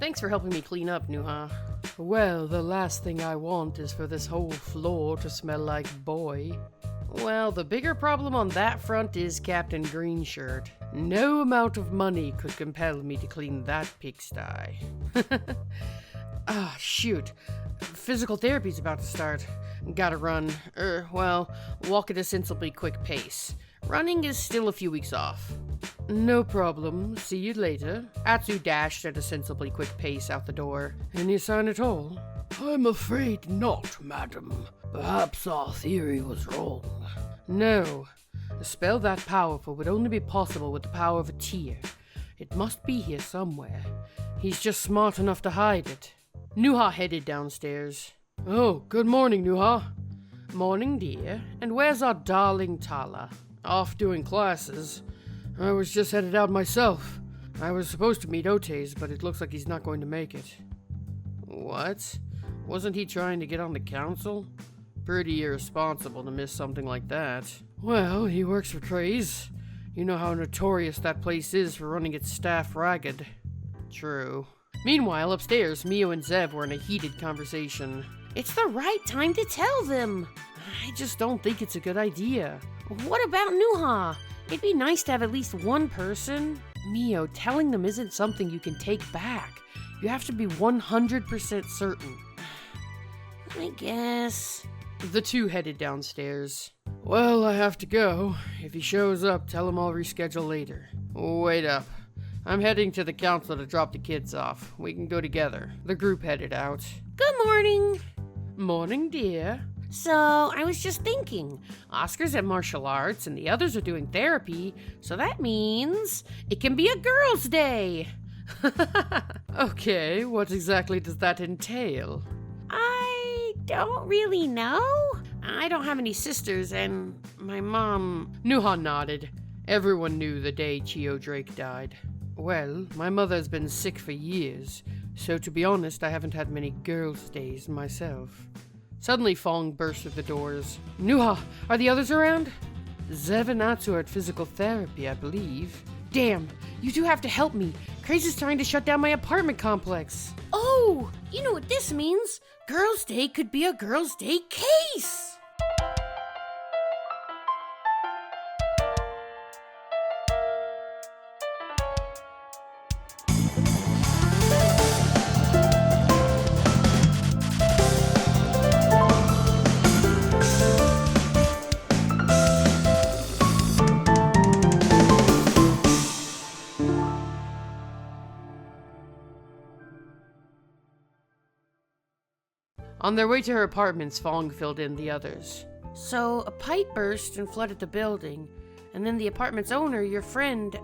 Thanks for helping me clean up, Nuha. Well, the last thing I want is for this whole floor to smell like boy. Well, the bigger problem on that front is Captain Greenshirt. No amount of money could compel me to clean that pigsty. Ah, shoot. Physical therapy's about to start. Gotta run. Walk at a sensibly quick pace. Running is still a few weeks off. No problem. See you later. Atsu dashed at a sensibly quick pace out the door. Any sign at all? I'm afraid not, madam. Perhaps our theory was wrong. No. A spell that powerful would only be possible with the power of a tear. It must be here somewhere. He's just smart enough to hide it. Nuha headed downstairs. Oh, good morning, Nuha. Morning, dear. And where's our darling Tala? Off doing classes. I was just headed out myself. I was supposed to meet Otes, but it looks like he's not going to make it. What? Wasn't he trying to get on the council? Pretty irresponsible to miss something like that. Well, he works for Craze. You know how notorious that place is for running its staff ragged. True. Meanwhile, upstairs, Mio and Zev were in a heated conversation. It's the right time to tell them. I just don't think it's a good idea. What about Nuha? It'd be nice to have at least one person. Mio, telling them isn't something you can take back. You have to be 100% certain. I guess. The two headed downstairs. Well, I have to go. If he shows up, tell him I'll reschedule later. Wait up. I'm heading to the council to drop the kids off. We can go together. The group headed out. Good morning. Morning, dear. So, I was just thinking, Oscar's at martial arts and the others are doing therapy, so that means it can be a girls' day. Okay, what exactly does that entail? I don't really know. I don't have any sisters, and my mom... Nuha nodded. Everyone knew the day Chio Drake died. Well, my mother has been sick for years, so to be honest, I haven't had many girls' days myself. Suddenly, Phuong burst through the doors. Nuha, are the others around? Zev and Atsu are at physical therapy, I believe. Damn, you two have to help me. Craze is trying to shut down my apartment complex. Oh, you know what this means? Girls' Day could be a Girls' Day case. On their way to her apartments, Phuong filled in the others. So, a pipe burst and flooded the building, and then the apartment's owner, your friend,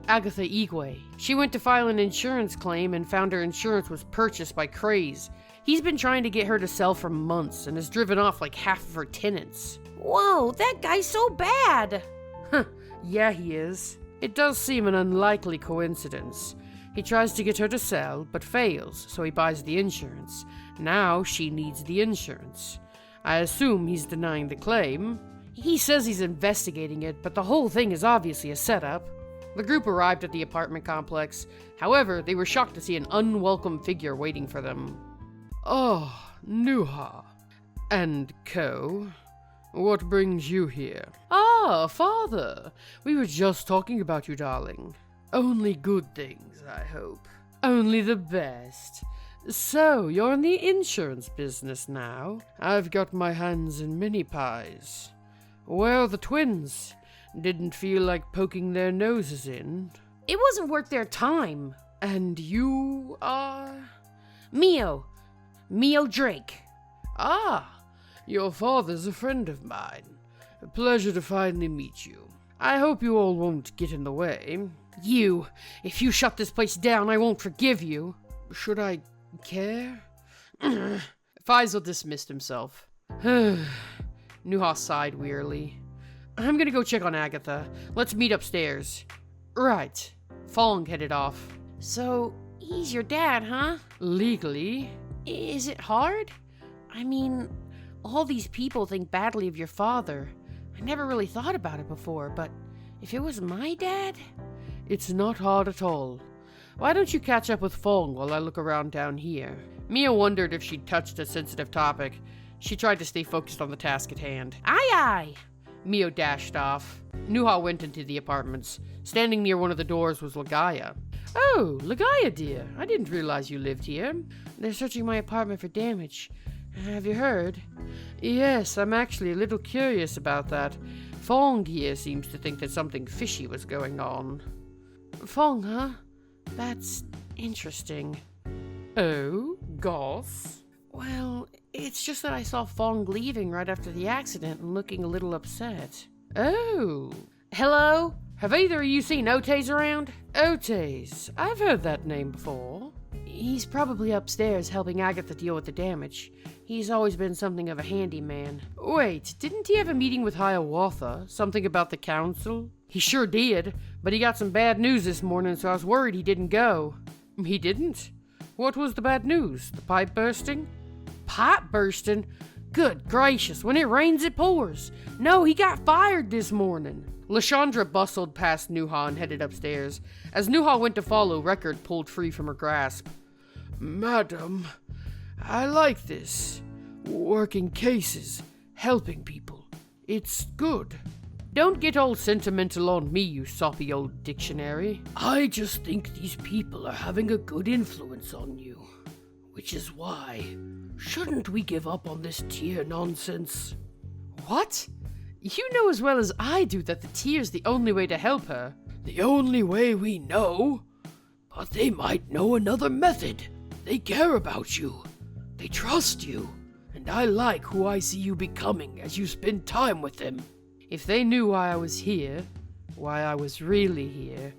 Agatha Igwe. She went to file an insurance claim and found her insurance was purchased by Craze. He's been trying to get her to sell for months and has driven off like half of her tenants. Whoa, that guy's so bad! Huh, yeah he is. It does seem an unlikely coincidence. He tries to get her to sell, but fails, so he buys the insurance. Now she needs the insurance. I assume he's denying the claim. He says he's investigating it, but the whole thing is obviously a setup. The group arrived at the apartment complex. However, they were shocked to see an unwelcome figure waiting for them. Oh, Nuha. And co. What brings you here? Ah, father. We were just talking about you, darling. Only good things, I hope. Only the best. So, you're in the insurance business now? I've got my hands in many pies. Where are the twins? Didn't feel like poking their noses in? It wasn't worth their time. And you are? Mio Drake. Ah, your father's a friend of mine. A pleasure to finally meet you. I hope you all won't get in the way. If you shut this place down, I won't forgive you. Should I care? Faisal dismissed himself. Nuha sighed wearily. I'm gonna go check on Agatha. Let's meet upstairs. Right. Phuong headed off. So, he's your dad, huh? Legally. Is it hard? I mean, all these people think badly of your father. I never really thought about it before, but if it was my dad... It's not hard at all. Why don't you catch up with Phuong while I look around down here? Mio wondered if she'd touched a sensitive topic. She tried to stay focused on the task at hand. Aye, aye. Mio dashed off. Nuha went into the apartments. Standing near one of the doors was Lagaya. Oh, Lagaya, dear. I didn't realize you lived here. They're searching my apartment for damage. Have you heard? Yes, I'm actually a little curious about that. Phuong here seems to think that something fishy was going on. Phuong, huh? That's interesting. Oh, Goss? Well, it's just that I saw Phuong leaving right after the accident and looking a little upset. Oh. Hello? Have either of you seen Otes around? Otes. I've heard that name before. He's probably upstairs helping Agatha deal with the damage. He's always been something of a handyman. Wait, didn't he have a meeting with Hiawatha? Something about the council? He sure did, but he got some bad news this morning, so I was worried he didn't go. He didn't? What was the bad news? The pipe bursting? Pipe bursting? Good gracious, when it rains it pours. No, he got fired this morning. Lashandra bustled past Nuha and headed upstairs. As Nuha went to follow, Record pulled free from her grasp. Madam, I like this. Working cases, helping people. It's good. Don't get all sentimental on me, you soppy old dictionary. I just think these people are having a good influence on you. Which is why, shouldn't we give up on this tear nonsense? What? You know as well as I do that the tear's the only way to help her. The only way we know? But they might know another method. They care about you. They trust you. And I like who I see you becoming as you spend time with them. If they knew why I was here, why I was really here,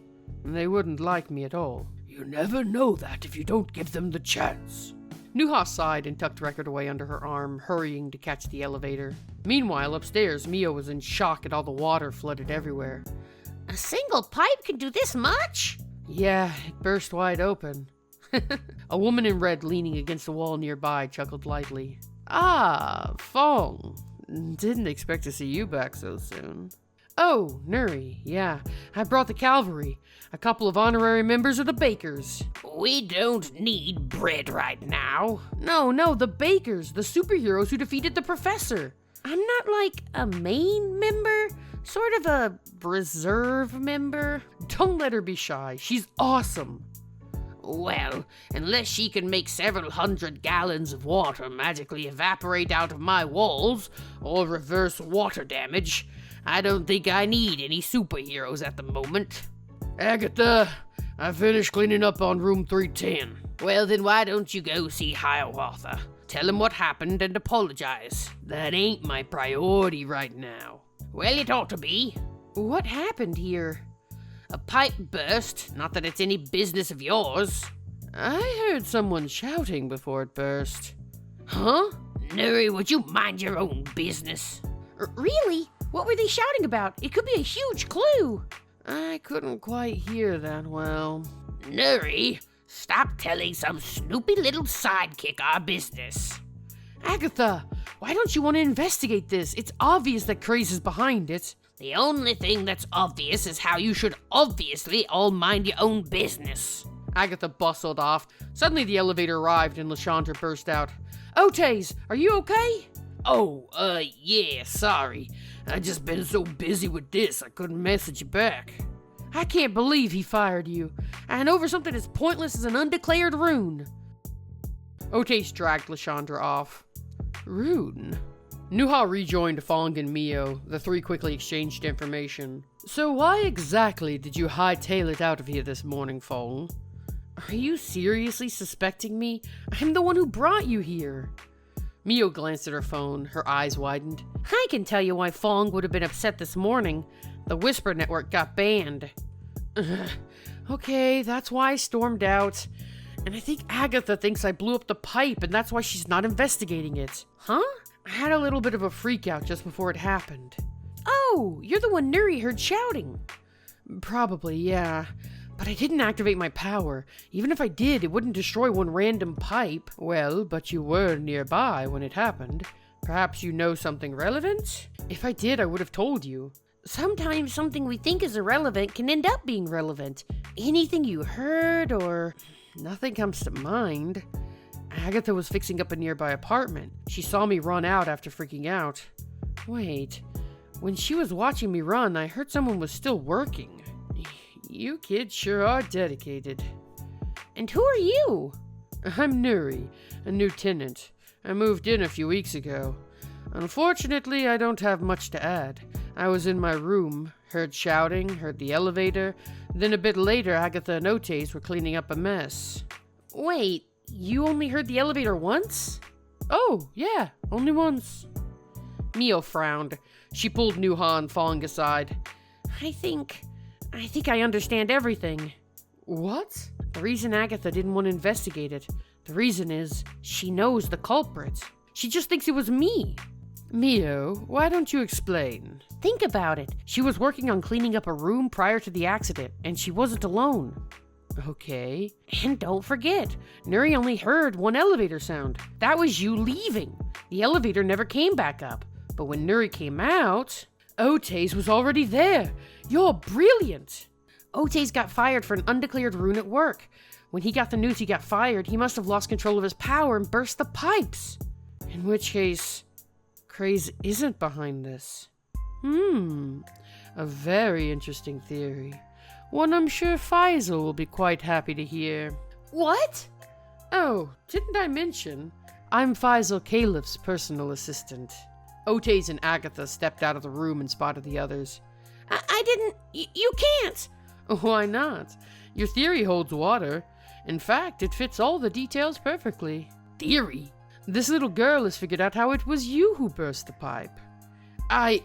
they wouldn't like me at all. You never know that if you don't give them the chance. Nuha sighed and tucked Record away under her arm, hurrying to catch the elevator. Meanwhile, upstairs, Mio was in shock at all the water flooded everywhere. A single pipe can do this much? Yeah, it burst wide open. A woman in red leaning against the wall nearby chuckled lightly. Ah, Phuong. Didn't expect to see you back so soon. Oh, Nuri, yeah. I brought the cavalry. A couple of honorary members of the Bakers. We don't need bread right now. No, the Bakers, the superheroes who defeated the professor. I'm not like a main member, sort of a reserve member. Don't let her be shy. She's awesome. Well, unless she can make several hundred gallons of water magically evaporate out of my walls, or reverse water damage, I don't think I need any superheroes at the moment. Agatha, I finished cleaning up on room 310. Well, then why don't you go see Hiawatha? Tell him what happened and apologize. That ain't my priority right now. Well, it ought to be. What happened here? A pipe burst, not that it's any business of yours. I heard someone shouting before it burst. Huh? Nuri, would you mind your own business? Really? What were they shouting about? It could be a huge clue. I couldn't quite hear that well. Nuri, stop telling some snoopy little sidekick our business. Agatha, why don't you want to investigate this? It's obvious that Craze is behind it. The only thing that's obvious is how you should obviously all mind your own business. Agatha bustled off. Suddenly the elevator arrived and Lashandra burst out. Otes, are you okay? Oh, yeah, sorry. I just been so busy with this, I couldn't message you back. I can't believe he fired you. And over something as pointless as an undeclared rune. Otes dragged Lashandra off. Rune? Nuha rejoined Phuong and Mio. The three quickly exchanged information. So why exactly did you hightail it out of here this morning, Phuong? Are you seriously suspecting me? I'm the one who brought you here. Mio glanced at her phone. Her eyes widened. I can tell you why Phuong would have been upset this morning. The Whisper Network got banned. Okay, that's why I stormed out. And I think Agatha thinks I blew up the pipe, and that's why she's not investigating it. Huh? I had a little bit of a freakout just before it happened. Oh, you're the one Nuri heard shouting. Probably, yeah. But I didn't activate my power. Even if I did, it wouldn't destroy one random pipe. Well, but you were nearby when it happened. Perhaps you know something relevant? If I did, I would have told you. Sometimes something we think is irrelevant can end up being relevant. Anything you heard or... Nothing comes to mind. Agatha was fixing up a nearby apartment. She saw me run out after freaking out. Wait, when she was watching me run, I heard someone was still working. You kids sure are dedicated. And who are you? I'm Nuri, a new tenant. I moved in a few weeks ago. Unfortunately, I don't have much to add. I was in my room, heard shouting, heard the elevator. Then a bit later, Agatha and Otes were cleaning up a mess. Wait, you only heard the elevator once? Oh, yeah, only once. Mio frowned. She pulled Nuha and Phuong aside. I think I understand everything. What? The reason Agatha didn't want to investigate it, the reason is she knows the culprit. She just thinks it was me. Mio, why don't you explain? Think about it. She was working on cleaning up a room prior to the accident, and she wasn't alone. Okay. And don't forget, Nuri only heard one elevator sound. That was you leaving. The elevator never came back up. But when Nuri came out, Otes was already there. You're brilliant. Otes got fired for an undeclared rune at work. When he got the news he got fired, he must have lost control of his power and burst the pipes. In which case, Craze isn't behind this. A very interesting theory. One I'm sure Faisal will be quite happy to hear. What? Oh, didn't I mention? I'm Faisal Caliph's personal assistant. Otes and Agatha stepped out of the room and spotted the others. I didn't... You can't! Why not? Your theory holds water. In fact, it fits all the details perfectly. Theory? This little girl has figured out how it was you who burst the pipe. I'm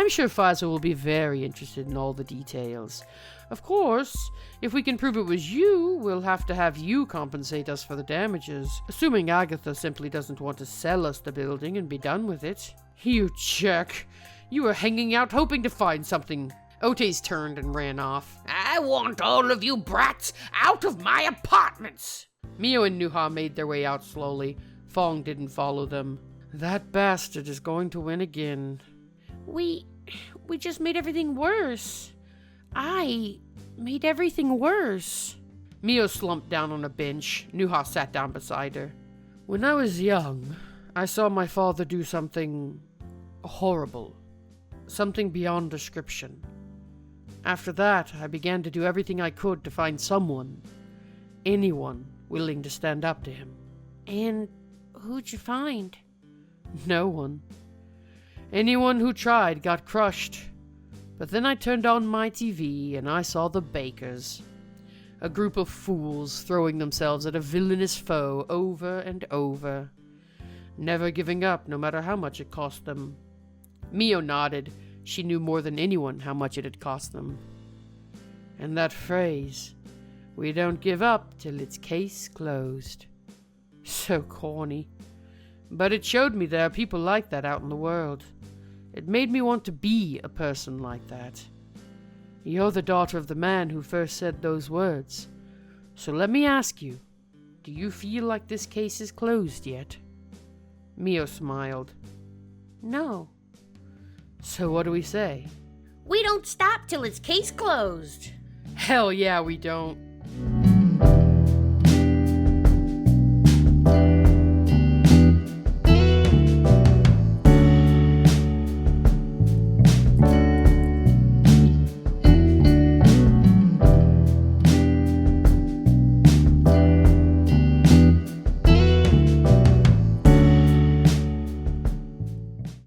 sure Faisal will be very interested in all the details. Of course, if we can prove it was you, we'll have to have you compensate us for the damages, assuming Agatha simply doesn't want to sell us the building and be done with it. You jerk. You were hanging out hoping to find something. Otes turned and ran off. I want all of you brats out of my apartments! Mio and Nuha made their way out slowly. Phuong didn't follow them. That bastard is going to win again. We just made everything worse. I made everything worse. Mio slumped down on a bench. Nuha sat down beside her. When I was young, I saw my father do something horrible. Something beyond description. After that, I began to do everything I could to find someone, anyone, willing to stand up to him. And who'd you find? No one. Anyone who tried got crushed. But then I turned on my TV and I saw the Bakers. A group of fools throwing themselves at a villainous foe over and over. Never giving up no matter how much it cost them. Mio nodded. She knew more than anyone how much it had cost them. And that phrase, we don't give up till it's case closed. So corny. But it showed me there are people like that out in the world. It made me want to be a person like that. You're the daughter of the man who first said those words. So let me ask you, do you feel like this case is closed yet? Mio smiled. No. So what do we say? We don't stop till it's case closed. Hell yeah, we don't.